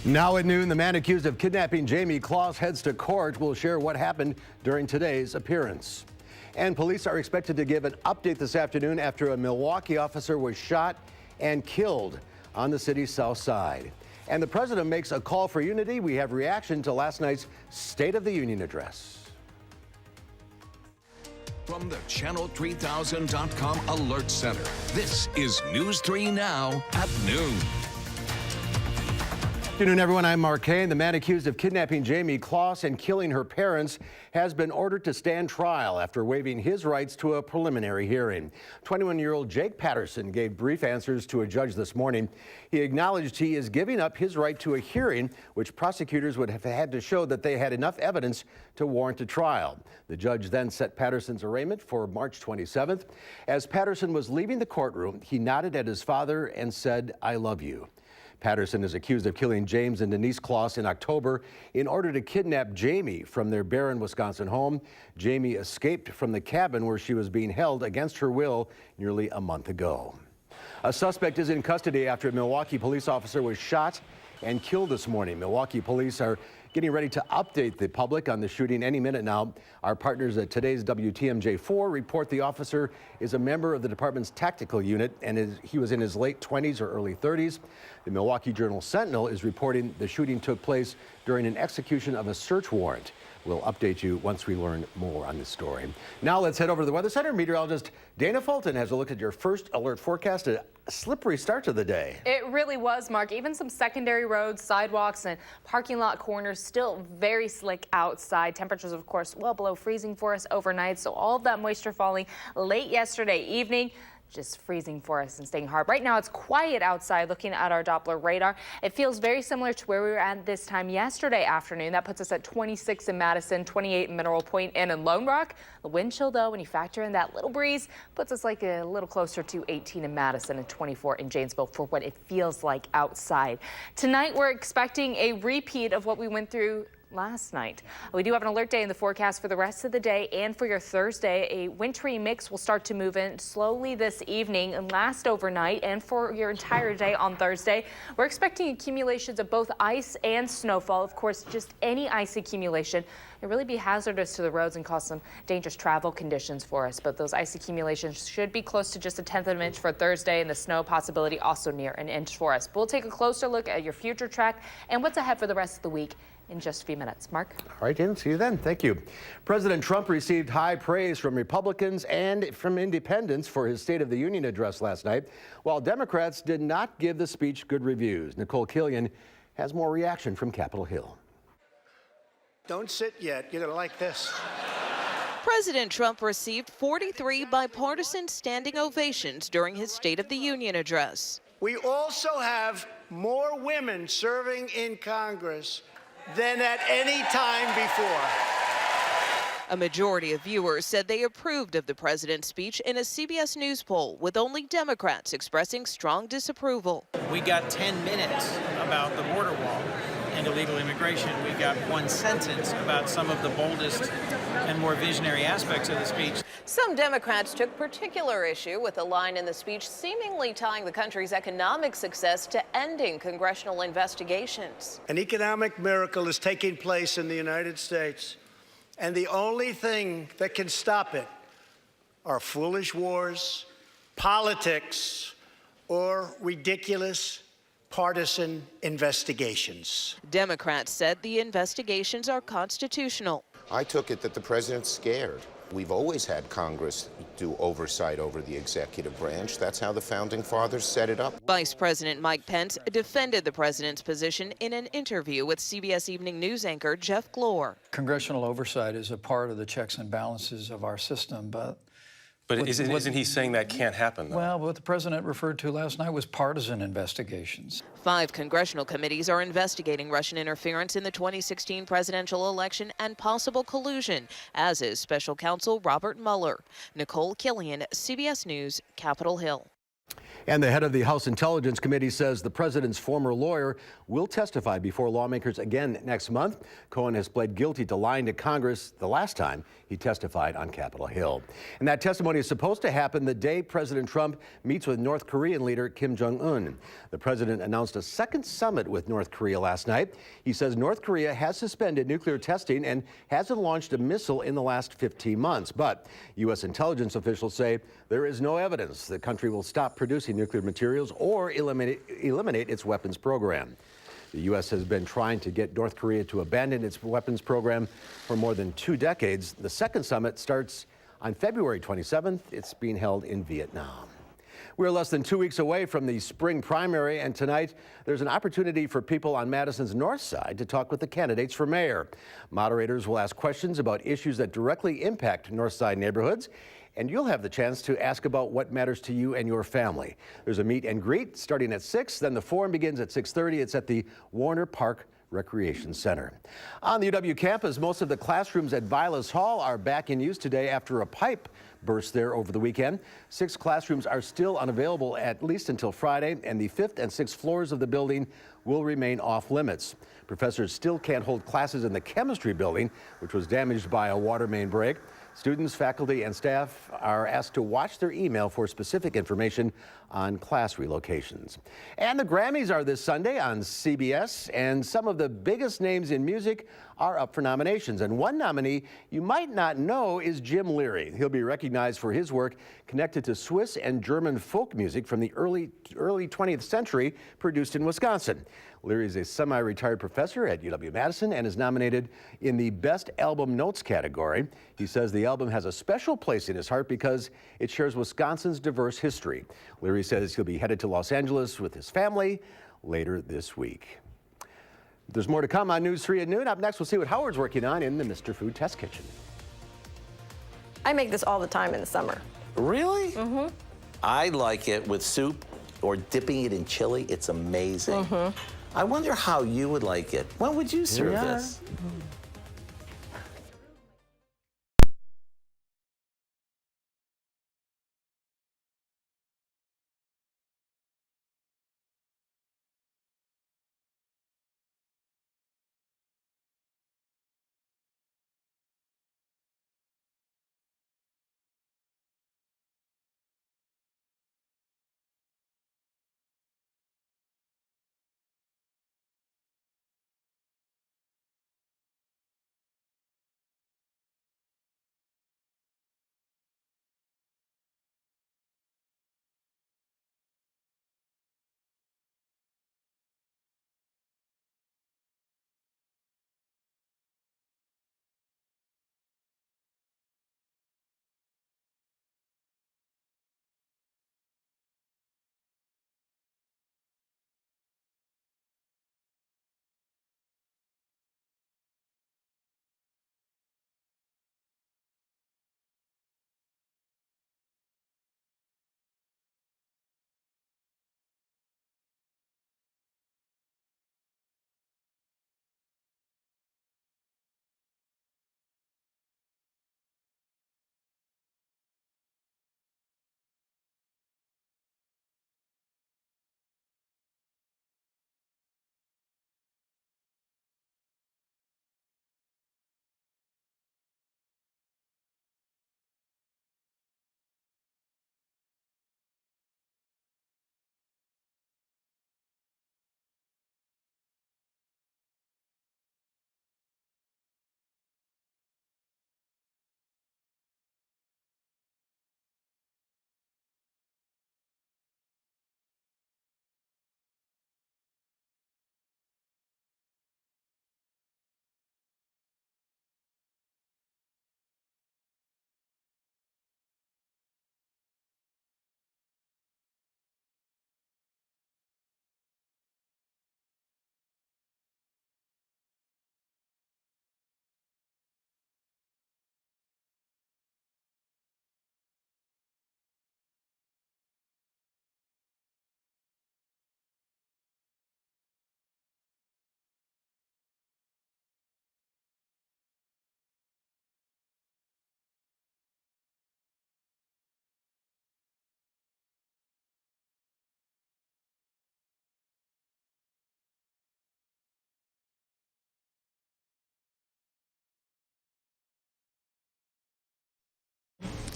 Now at noon, the man accused of kidnapping Jamie Claus heads to court. Will share what happened during today's appearance. And police are expected to give an update this afternoon after a Milwaukee officer was shot and killed on the city's south side. And the president makes a call for unity. We have reaction to last night's State of the Union address. From the Channel3000.com Alert Center, this is News 3 Now at noon. Good afternoon, everyone. I'm Mark Kane. The man accused of kidnapping Jamie Claus and killing her parents has been ordered to stand trial after waiving his rights to a preliminary hearing. 21-year-old Jake Patterson gave brief answers to a judge this morning. He acknowledged he is giving up his right to a hearing, which prosecutors would have had to show that they had enough evidence to warrant a trial. The judge then set Patterson's arraignment for March 27th. As Patterson was leaving the courtroom, he nodded at his father and said, "I love you." Patterson is accused of killing James and Denise Claus in October in order to kidnap Jamie from their Barron, Wisconsin home. Jamie escaped from the cabin where she was being held against her will nearly a month ago. A suspect is in custody after a Milwaukee police officer was shot and killed this morning. Milwaukee police are getting ready to update the public on the shooting any minute now. Our partners at today's WTMJ4 report the officer is a member of the department's tactical unit and he was in his late 20s or early 30s. The Milwaukee Journal-Sentinel is reporting the shooting took place during an execution of a search warrant. We'll update you once we learn more on this story. Now let's head over to the Weather Center. Meteorologist Dana Fulton has a look at your first alert forecast. A slippery start to the day. It really was, Mark. Even some secondary roads, sidewalks, and parking lot corners still very slick outside. Temperatures, of course, well below freezing for us overnight. So all of that moisture falling late yesterday evening. Just freezing for us and staying hard. Right now it's quiet outside. Looking at our Doppler radar, it feels very similar to where we were at this time yesterday afternoon. That puts us at 26 in Madison, 28 in Mineral Point and in Lone Rock. The wind chill, though, when you factor in that little breeze, puts us like a little closer to 18 in Madison and 24 in Janesville for what it feels like outside. Tonight we're expecting a repeat of what we went through last night. We do have an alert day in the forecast for the rest of the day and for your Thursday. A wintry mix will start to move in slowly this evening and last overnight and for your entire day on Thursday. We're expecting accumulations of both ice and snowfall. Of course, just any ice accumulation it really be hazardous to the roads and cause some dangerous travel conditions for us. But those ice accumulations should be close to just a 1/10 of an inch for Thursday, and the snow possibility also near an inch for us. But we'll take a closer look at your future track and what's ahead for the rest of the week in just a few minutes. Mark? All right, Dan, see you then. Thank you. President Trump received high praise from Republicans and from independents for his State of the Union address last night, while Democrats did not give the speech good reviews. Nicole Killian has more reaction from Capitol Hill. Don't sit yet. You're going to like this. President Trump received 43 bipartisan standing ovations during his State of the Union address. We also have more women serving in Congress than at any time before. A majority of viewers said they approved of the president's speech in a CBS News poll, with only Democrats expressing strong disapproval. We got 10 minutes about the border wall and illegal immigration. We got one sentence about some of the boldest and more visionary aspects of the speech. Some Democrats took particular issue with a line in the speech seemingly tying the country's economic success to ending congressional investigations. An economic miracle is taking place in the United States, and the only thing that can stop it are foolish wars, politics, or ridiculous partisan investigations. Democrats said the investigations are constitutional. I took it that the president's scared. We've always had Congress do oversight over the executive branch. That's how the founding fathers set it up. Vice President Mike Pence defended the president's position in an interview with CBS Evening News anchor Jeff Glor. Congressional oversight is a part of the checks and balances of our system, but isn't he saying that can't happen, though? Well, what the president referred to last night was partisan investigations. 5 congressional committees are investigating Russian interference in the 2016 presidential election and possible collusion, as is special counsel Robert Mueller. Nicole Killian, CBS News, Capitol Hill. And the head of the House Intelligence Committee says the president's former lawyer will testify before lawmakers again next month. Cohen has pled guilty to lying to Congress the last time he testified on Capitol Hill. And that testimony is supposed to happen the day President Trump meets with North Korean leader Kim Jong-un. The president announced a second summit with North Korea last night. He says North Korea has suspended nuclear testing and hasn't launched a missile in the last 15 months. But U.S. intelligence officials say there is no evidence the country will stop producing nuclear materials or eliminate its weapons program. The U.S. has been trying to get North Korea to abandon its weapons program for more than 2 decades. The second summit starts on February 27th. It's being held in Vietnam. We're less than 2 weeks away from the spring primary, and tonight there's an opportunity for people on Madison's north side to talk with the candidates for mayor. Moderators will ask questions about issues that directly impact north side neighborhoods, and you'll have the chance to ask about what matters to you and your family. There's a meet and greet starting at 6, then the forum begins at 6:30. It's at the Warner Park Recreation Center. On the UW campus, most of the classrooms at Vilas Hall are back in use today after a pipe burst there over the weekend. 6 classrooms are still unavailable at least until Friday, and the 5th and 6th floors of the building will remain off limits. Professors still can't hold classes in the chemistry building, which was damaged by a water main break. Students, faculty, and staff are asked to watch their email for specific information on class relocations. And the Grammys are this Sunday on CBS, and some of the biggest names in music are up for nominations. And one nominee you might not know is Jim Leary. He'll be recognized for his work connected to Swiss and German folk music from the early 20th century, produced in Wisconsin. Leary is a semi-retired professor at UW-Madison and is nominated in the Best Album Notes category. He says the album has a special place in his heart because it shares Wisconsin's diverse history. Leary says he'll be headed to Los Angeles with his family later this week. There's more to come on News 3 at noon. Up next, we'll see what Howard's working on in the Mr. Food Test Kitchen. I make this all the time in the summer. Really? Mm-hmm. I like it with soup or dipping it in chili. It's amazing. Mm-hmm. I wonder how you would like it. When would you serve this? Mm-hmm.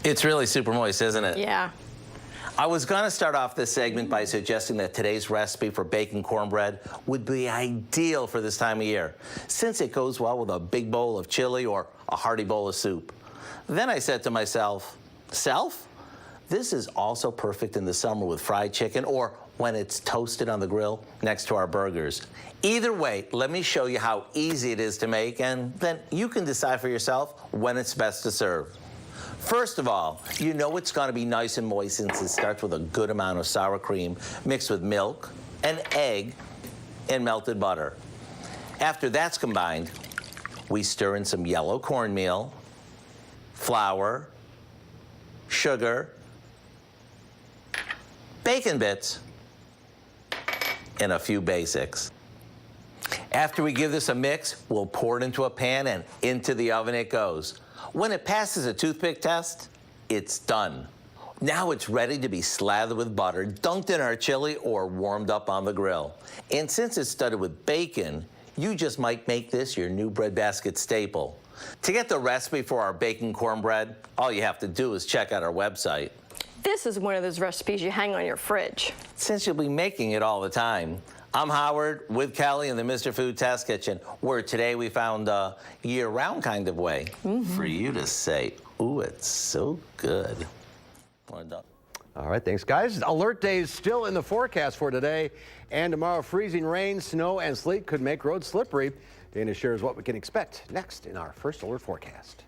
It's really super moist, isn't it? Yeah. I was going to start off this segment by suggesting that today's recipe for baking cornbread would be ideal for this time of year, since it goes well with a big bowl of chili or a hearty bowl of soup. Then I said to myself, this is also perfect in the summer with fried chicken or when it's toasted on the grill next to our burgers. Either way, let me show you how easy it is to make, and then you can decide for yourself when it's best to serve. First of all, you know it's going to be nice and moist since it starts with a good amount of sour cream mixed with milk, an egg, and melted butter. After that's combined, we stir in some yellow cornmeal, flour, sugar, bacon bits, and a few basics. After we give this a mix, we'll pour it into a pan and into the oven it goes. When it passes a toothpick test, it's done. Now it's ready to be slathered with butter, dunked in our chili, or warmed up on the grill. And since it's studded with bacon, you just might make this your new breadbasket staple. To get the recipe for our baking cornbread, all you have to do is check out our website. This is one of those recipes you hang on your fridge. Since you'll be making it all the time, I'm Howard with Kelly in the Mr. Food Test Kitchen, where today we found a year-round kind of way for you to say, ooh, it's so good. Well done. All right, thanks, guys. Alert days still in the forecast for today and tomorrow. Freezing rain, snow, and sleet could make roads slippery. Dana shares what we can expect next in our first alert forecast.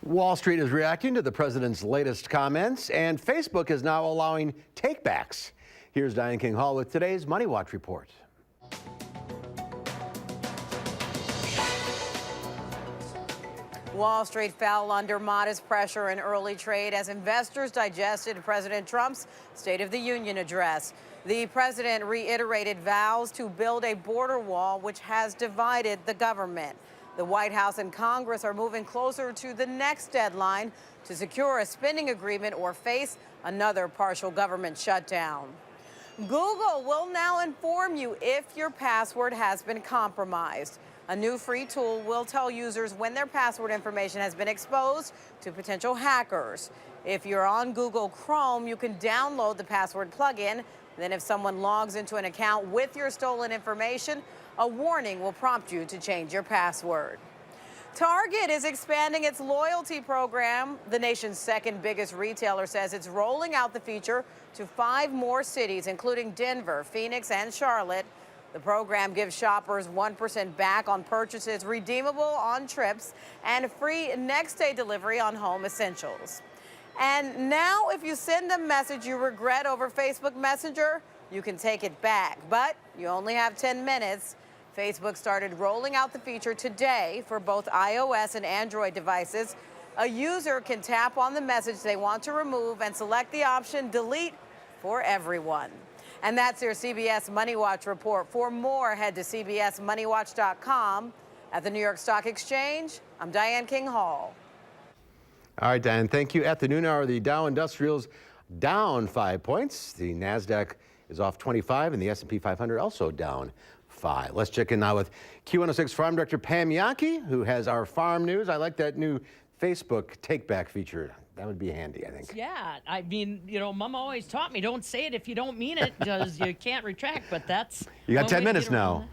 Wall Street is reacting to the president's latest comments, and Facebook is now allowing takebacks. Here's Diane King Hall with today's Money Watch report. Wall Street fell under modest pressure in early trade as investors digested President Trump's State of the Union address. The president reiterated vows to build a border wall which has divided the government. The White House and Congress are moving closer to the next deadline to secure a spending agreement or face another partial government shutdown. Google will now inform you if your password has been compromised. A new free tool will tell users when their password information has been exposed to potential hackers. If you're on Google Chrome, you can download the password plugin. Then if someone logs into an account with your stolen information, a warning will prompt you to change your password. Target is expanding its loyalty program. The nation's second biggest retailer says it's rolling out the feature to 5 more cities, including Denver, Phoenix, and Charlotte. The program gives shoppers 1% back on purchases, redeemable on trips, and free next-day delivery on home essentials. And now, if you send a message you regret over Facebook Messenger, you can take it back, but you only have 10 minutes. Facebook started rolling out the feature today for both iOS and Android devices. A user can tap on the message they want to remove and select the option Delete for everyone. And that's your CBS Money Watch report. For more, head to cbsmoneywatch.com. At the New York Stock Exchange, I'm Diane King Hall. All right, Diane, thank you. At the noon hour, the Dow Industrials down 5 points. The NASDAQ is off 25, and the S&P 500 also down 5. Let's check in now with Q106 Farm Director Pam Yockey, who has our farm news. I like that new Facebook take-back feature. That would be handy, I think. Yeah, I mean, you know, Mom always taught me, don't say it if you don't mean it, because you can't retract, but that's... You got 10 minutes now.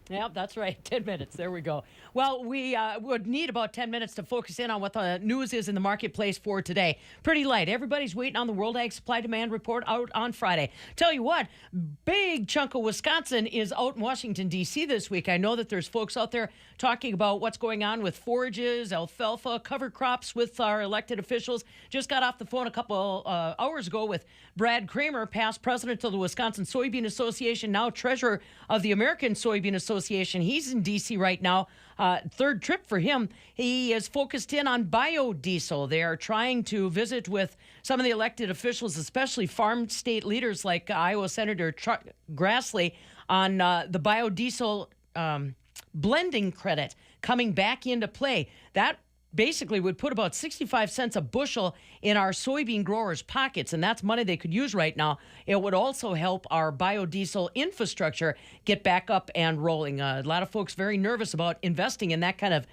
Yeah, that's right. 10 minutes. There we go. Well, we would need about 10 minutes to focus in on what the news is in the marketplace for today. Pretty light. Everybody's waiting on the World Ag Supply Demand Report out on Friday. Tell you what, big chunk of Wisconsin is out in Washington, D.C. this week. I know that there's folks out there talking about what's going on with forages, alfalfa, cover crops with our elected officials. Just got off the phone a couple hours ago with Brad Kramer, past president of the Wisconsin Soybean Association, now treasurer of the American Soybean Association. He's in D.C. right now. Third trip for him. He is focused in on biodiesel. They are trying to visit with some of the elected officials, especially farm state leaders like Iowa Senator Chuck Grassley, on the biodiesel blending credit coming back into play. That basically would put about 65 cents a bushel in our soybean growers' pockets, and that's money they could use right now. It would also help our biodiesel infrastructure get back up and rolling. A lot of folks very nervous about investing in that kind of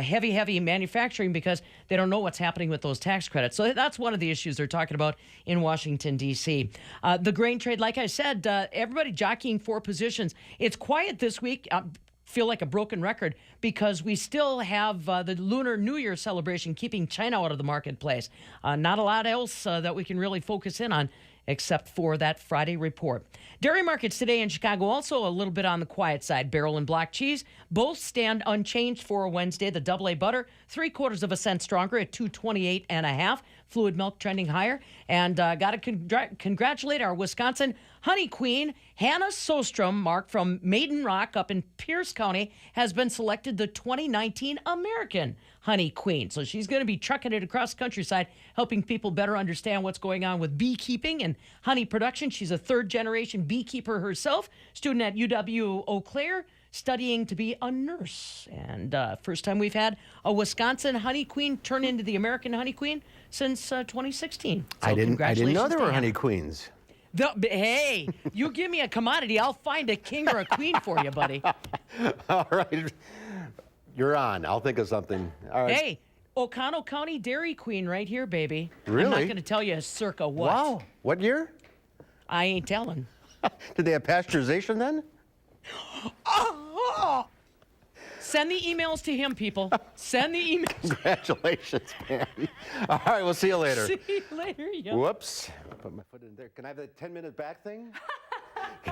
heavy manufacturing because they don't know what's happening with those tax credits. So that's one of the issues they're talking about in Washington, D.C. The grain trade, like I said, everybody jockeying for positions. It's quiet this week. Feel like a broken record because we still have the Lunar New Year celebration keeping China out of the marketplace. Not a lot else that we can really focus in on except for that Friday report. Dairy markets today in Chicago also a little bit on the quiet side. Barrel and block cheese both stand unchanged for Wednesday. The AA butter 3/4 cent stronger at $2.28.5. Fluid milk trending higher. And got to congratulate our Wisconsin honey queen, Hannah Sostrom, Mark from Maiden Rock up in Pierce County, has been selected the 2019 American Honey Queen. So she's going to be trucking it across the countryside, helping people better understand what's going on with beekeeping and honey production. She's a third-generation beekeeper herself, student at UW Eau Claire, studying to be a nurse. And first time we've had a Wisconsin Honey Queen turn into the American Honey Queen since 2016. So I didn't know there were honey queens. Hey, you give me a commodity, I'll find a king or a queen for you, buddy. All right. You're on. I'll think of something. All right. Hey, Oconto County Dairy Queen right here, baby. Really? I'm not going to tell you circa what. Wow. What year? I ain't telling. Did they have pasteurization then? Oh! Send the emails to him, people. Send the emails. Congratulations, man. All right, we'll see you later. See you later, yo. Whoops. Put my foot in there. Can I have the 10-minute back thing?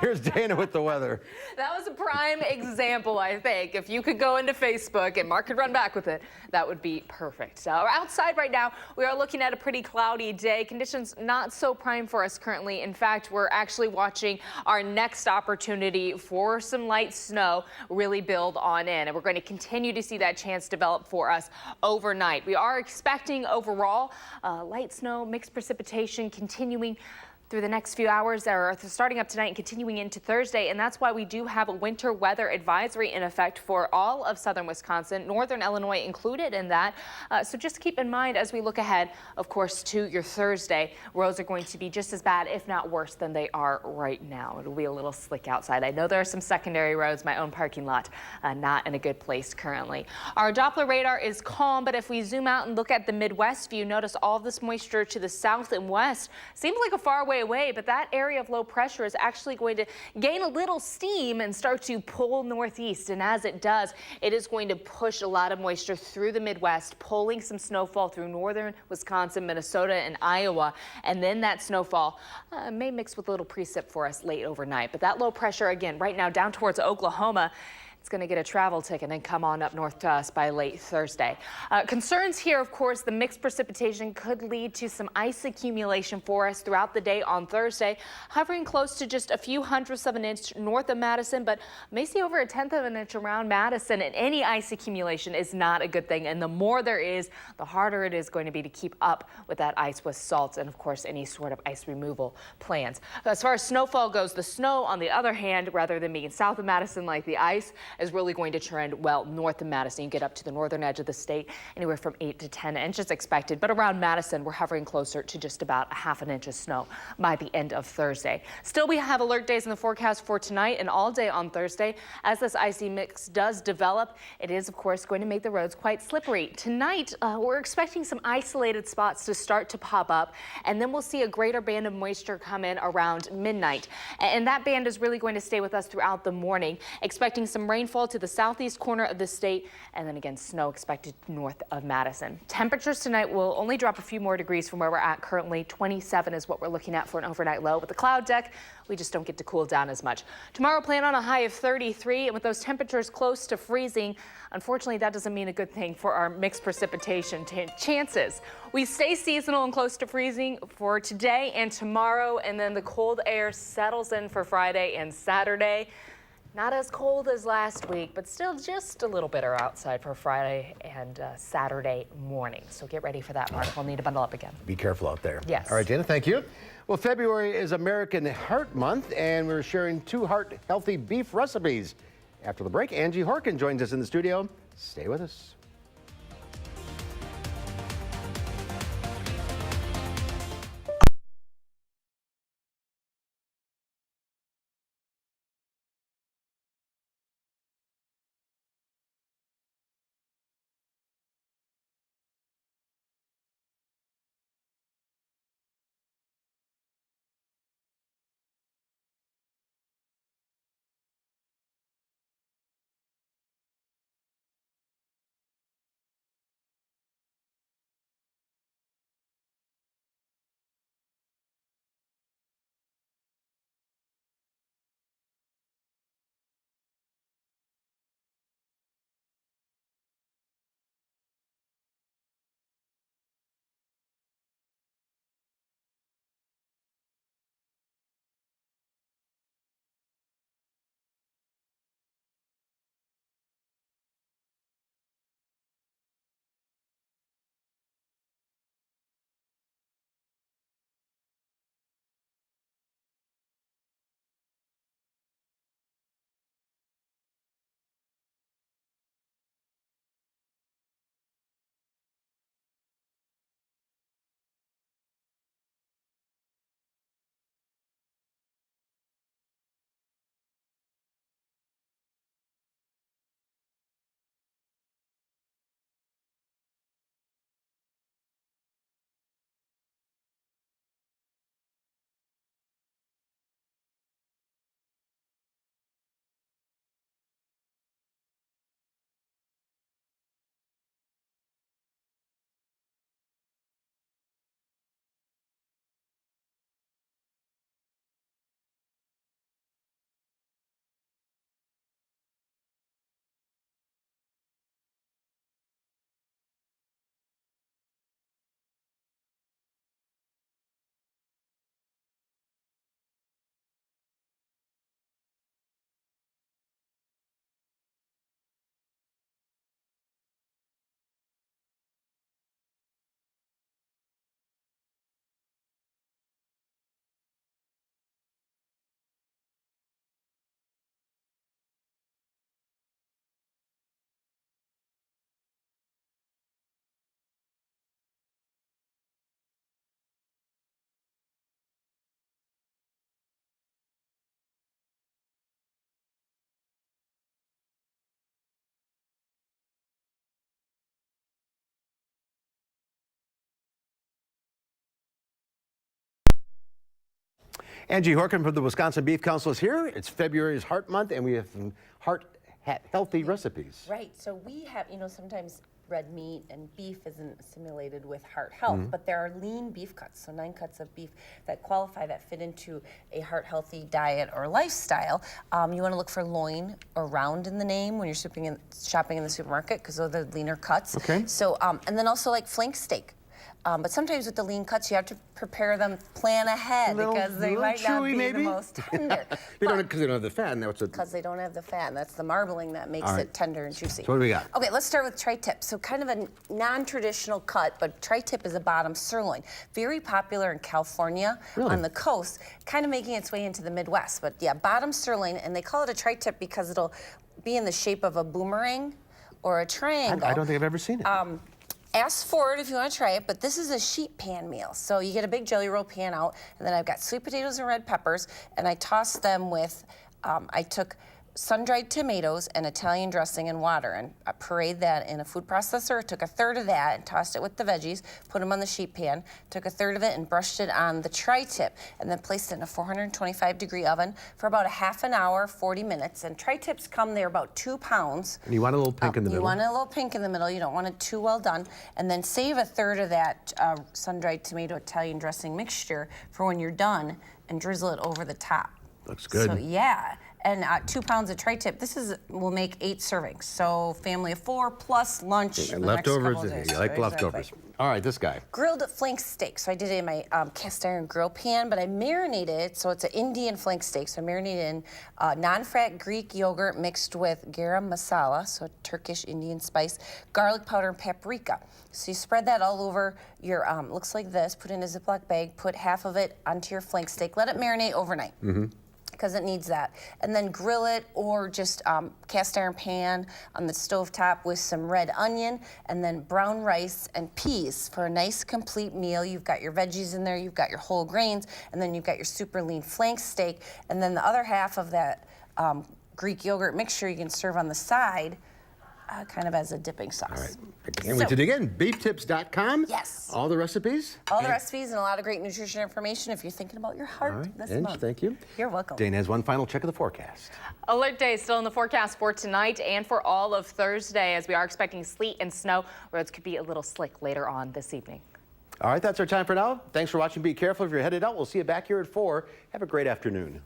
Here's Dana with the weather. That was a prime example, I think. If you could go into Facebook and Mark could run back with it, that would be perfect. So outside right now, we are looking at a pretty cloudy day. Conditions not so prime for us currently. In fact, we're actually watching our next opportunity for some light snow really build on in. And we're going to continue to see that chance develop for us overnight. We are expecting overall light snow, mixed precipitation continuing through the next few hours, or starting up tonight and continuing into Thursday, and that's why we do have a winter weather advisory in effect for all of southern Wisconsin, northern Illinois included in that. So just keep in mind as we look ahead, of course, to your Thursday, roads are going to be just as bad, if not worse, than they are right now. It'll be a little slick outside. I know there are some secondary roads, my own parking lot, not in a good place currently. Our Doppler radar is calm, but if we zoom out and look at the Midwest view, notice all of this moisture to the south and west seems like a far away, but that area of low pressure is actually going to gain a little steam and start to pull northeast. And as it does, it is going to push a lot of moisture through the Midwest, pulling some snowfall through northern Wisconsin, Minnesota, and Iowa. And then that snowfall may mix with a little precip for us late overnight. But that low pressure, again, right now down towards Oklahoma, it's going to get a travel ticket and come on up north to us by late Thursday. Concerns here, of course, the mixed precipitation could lead to some ice accumulation for us throughout the day on Thursday, hovering close to just a few hundredths of an inch north of Madison, but may see over a tenth of an inch around Madison, and any ice accumulation is not a good thing. And the more there is, the harder it is going to be to keep up with that ice with salts and, of course, any sort of ice removal plans. As far as snowfall goes, the snow, on the other hand, rather than being south of Madison like the ice, is really going to trend well north of Madison. You get up to the northern edge of the state, anywhere from 8 to 10 inches expected. But around Madison, we're hovering closer to just about a half an inch of snow by the end of Thursday. Still, we have alert days in the forecast for tonight and all day on Thursday. As this icy mix does develop, it is, of course, going to make the roads quite slippery. Tonight, we're expecting some isolated spots to start to pop up, and then we'll see a greater band of moisture come in around midnight. And that band is really going to stay with us throughout the morning, expecting some rainfall to the southeast corner of the state, and then again snow expected north of Madison. Temperatures tonight will only drop a few more degrees from where we're at currently. 27 is what we're looking at for an overnight low. With the cloud deck, we just don't get to cool down as much. Tomorrow, plan on a high of 33, and with those temperatures close to freezing, unfortunately, that doesn't mean a good thing for our mixed precipitation chances. We stay seasonal and close to freezing for today and tomorrow, and then the cold air settles in for Friday and Saturday. Not as cold as last week, but still just a little bitter outside for Friday and Saturday morning. So get ready for that, Mark. We'll need to bundle up again. Be careful out there. Yes. All right, Jana, thank you. Well, February is American Heart Month, and we're sharing 2 heart-healthy beef recipes. After the break, Angie Horkin joins us in the studio. Stay with us. Angie Horkin from the Wisconsin Beef Council is here. It's February's Heart Month, and we have some healthy recipes. Right. So we have, sometimes red meat and beef isn't assimilated with heart health, but there are lean beef cuts, so 9 cuts of beef that qualify, that fit into a heart healthy diet or lifestyle. You want to look for loin or round in the name when you're shopping in the supermarket, because those are the leaner cuts. Okay. So, and then also like flank steak. But sometimes with the lean cuts, you have to prepare them, plan ahead, because they might not be the most tender. Because they don't have the fat. Because they don't have the fat. That's the marbling that makes it tender and juicy. So what do we got? Okay, let's start with tri-tip. So kind of a non-traditional cut, but tri-tip is a bottom sirloin. Very popular in California on the coast, kind of making its way into the Midwest. But yeah, bottom sirloin, and they call it a tri-tip because it'll be in the shape of a boomerang or a triangle. I don't think I've ever seen it. Ask for it if you want to try it, but this is a sheet pan meal. So you get a big jelly roll pan out, and then I've got sweet potatoes and red peppers, and I toss them with, I took sun-dried tomatoes and Italian dressing and water, and I pureed that in a food processor. Took a third of that and tossed it with the veggies, put them on the sheet pan, took a third of it and brushed it on the tri-tip, and then placed it in a 425-degree oven for about a half an hour, 40 minutes. And tri-tips come, they're about 2 pounds. And you want a little pink in the middle. You want a little pink in the middle. You don't want it too well done. And then save a third of that sun-dried tomato Italian dressing mixture for when you're done, and drizzle it over the top. Looks good. So yeah. And 2 pounds of tri-tip. This will make 8 servings. So family of 4 plus lunch. And leftovers. You like leftovers. All right, this guy. Grilled flank steak. So I did it in my cast iron grill pan, but I marinated it. So it's an Indian flank steak. So I marinated in non-fat Greek yogurt mixed with garam masala, so Turkish Indian spice, garlic powder, and paprika. So you spread that all over your, looks like this, put in a Ziploc bag, put half of it onto your flank steak, let it marinate overnight. Because it needs that. And then grill it, or just cast iron pan on the stove top with some red onion, and then brown rice and peas for a nice complete meal. You've got your veggies in there, you've got your whole grains, and then you've got your super lean flank steak. And then the other half of that Greek yogurt mixture you can serve on the side, kind of as a dipping sauce. All right. I can't wait to dig in. Beeftips.com. Yes. All the recipes. All the recipes and a lot of great nutrition information if you're thinking about your heart this month. Thank you. You're welcome. Dana has one final check of the forecast. Alert day is still in the forecast for tonight and for all of Thursday, as we are expecting sleet and snow. Roads could be a little slick later on this evening. All right, that's our time for now. Thanks for watching. Be careful if you're headed out. We'll see you back here at 4. Have a great afternoon.